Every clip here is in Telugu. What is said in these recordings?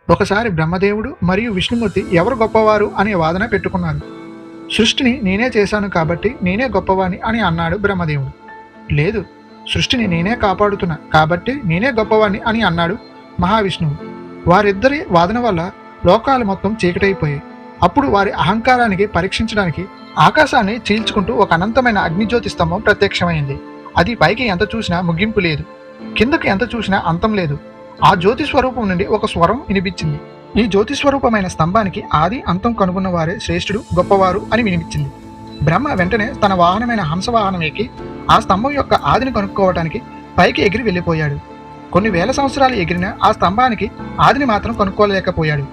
ఒకసారి బ్రహ్మదేవుడు మరియు విష్ణుమూర్తి ఎవరు గొప్పవారు అనే వాదన పెట్టుకున్నారు. సృష్టిని నేనే చేశాను కాబట్టి నేనే గొప్పవాణ్ణి అని అన్నాడు బ్రహ్మదేవుడు. లేదు, సృష్టిని నేనే కాపాడుతున్నా కాబట్టి నేనే గొప్పవాణ్ణి అని అన్నాడు మహావిష్ణువు. వారిద్దరి వాదన వల్ల లోకాలు మొత్తం చీకటైపోయాయి. అప్పుడు వారి అహంకారానికి పరీక్షించడానికి ఆకాశాన్ని చీల్చుకుంటూ ఒక అనంతమైన అగ్నిజ్యోతి స్తంభం ప్రత్యక్షమైంది. అది పైకి ఎంత చూసినా ముగింపు లేదు, కిందకి ఎంత చూసినా అంతం లేదు. ఆ జ్యోతి స్వరూపం నుండి ఒక స్వరం వినిపించింది. ఈ జ్యోతి స్వరూపమైన స్తంభానికి ఆది అంతం కనుగొన్న వారే శ్రేష్ఠుడు, గొప్పవారు అని వినిపించింది. బ్రహ్మ వెంటనే తన వాహనమైన హంసవాహనం ఎక్కి ఆ స్తంభం యొక్క ఆదిని కనుక్కోవటానికి పైకి ఎగిరి వెళ్ళిపోయాడు. కొన్ని వేల సంవత్సరాలు ఎగిరిన ఆ స్తంభానికి ఆదిని మాత్రం కనుక్కోలేకపోయాడు.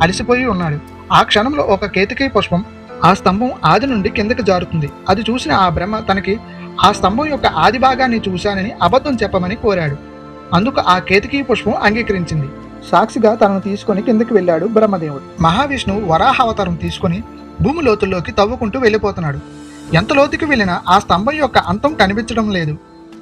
అలసిపోయి ఉన్నాడు. ఆ క్షణంలో ఒక కేతకీ పుష్పం ఆ స్తంభం ఆది నుండి కిందకి జారుతుంది. అది చూసిన ఆ బ్రహ్మ తనకి ఆ స్తంభం యొక్క ఆది భాగాన్ని చూశానని అబద్ధం చెప్పమని కోరాడు. అందుకు ఆ కేతకీ పుష్పం అంగీకరించింది. సాక్షిగా తనను తీసుకుని కిందకి వెళ్ళాడు బ్రహ్మదేవుడు. మహావిష్ణువు వరాహ అవతారం తీసుకుని భూమి లోతుల్లోకి తవ్వుకుంటూ వెళ్ళిపోతున్నాడు. ఎంత లోతుకి వెళ్ళినా ఆ స్తంభం యొక్క అంతం కనిపించడం లేదు.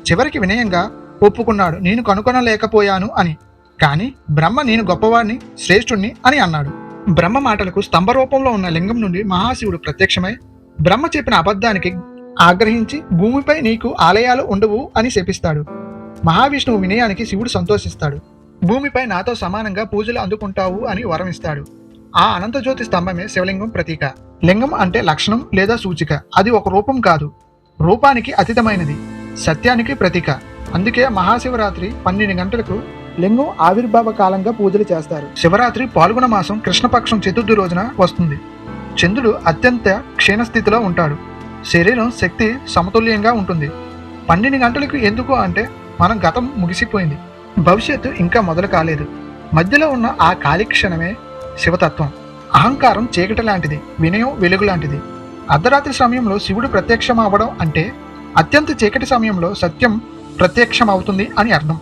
చివరికి వినయంగా ఒప్పుకున్నాడు, నేను కనుగొనలేకపోయాను అని. కానీ బ్రహ్మ నేను గొప్పవాడిని, శ్రేష్ఠుణ్ణి అని అన్నాడు. బ్రహ్మ మాటలకు స్తంభ రూపంలో ఉన్న లింగం నుండి మహాశివుడు ప్రత్యక్షమై బ్రహ్మ చెప్పిన అబద్ధానికి ఆగ్రహించి భూమిపై నీకు ఆలయాలు ఉండవు అని శపిస్తాడు. మహావిష్ణువు వినయానికి శివుడు సంతోషిస్తాడు. భూమిపై నాతో సమానంగా పూజలు అందుకుంటావు అని వరమిస్తాడు. ఆ అనంతజ్యోతి స్తంభమే శివలింగం ప్రతీక. లింగం అంటే లక్షణం లేదా సూచిక. అది ఒక రూపం కాదు, రూపానికి అతీతమైనది, సత్యానికి ప్రతీక. అందుకే మహాశివరాత్రి 12 గంటలకు లింగం ఆవిర్భావ కాలంగా పూజలు చేస్తారు. శివరాత్రి పాల్గొన మాసం కృష్ణపక్షం చతుర్థి రోజున వస్తుంది. చంద్రుడు అత్యంత క్షీణస్థితిలో ఉంటాడు. శరీరం శక్తి సమతుల్యంగా ఉంటుంది. 12 గంటలకు ఎందుకు అంటే మనం గతం ముగిసిపోయింది, భవిష్యత్తు ఇంకా మొదలు కాలేదు. మధ్యలో ఉన్న ఆ కాలి క్షణమే శివతత్వం. అహంకారం చీకటి లాంటిది, వినయం వెలుగు లాంటిది. అర్ధరాత్రి సమయంలో శివుడు ప్రత్యక్షం అవ్వడం అంటే అత్యంత చీకటి సమయంలో సత్యం ప్రత్యక్షం అవుతుంది అని అర్థం.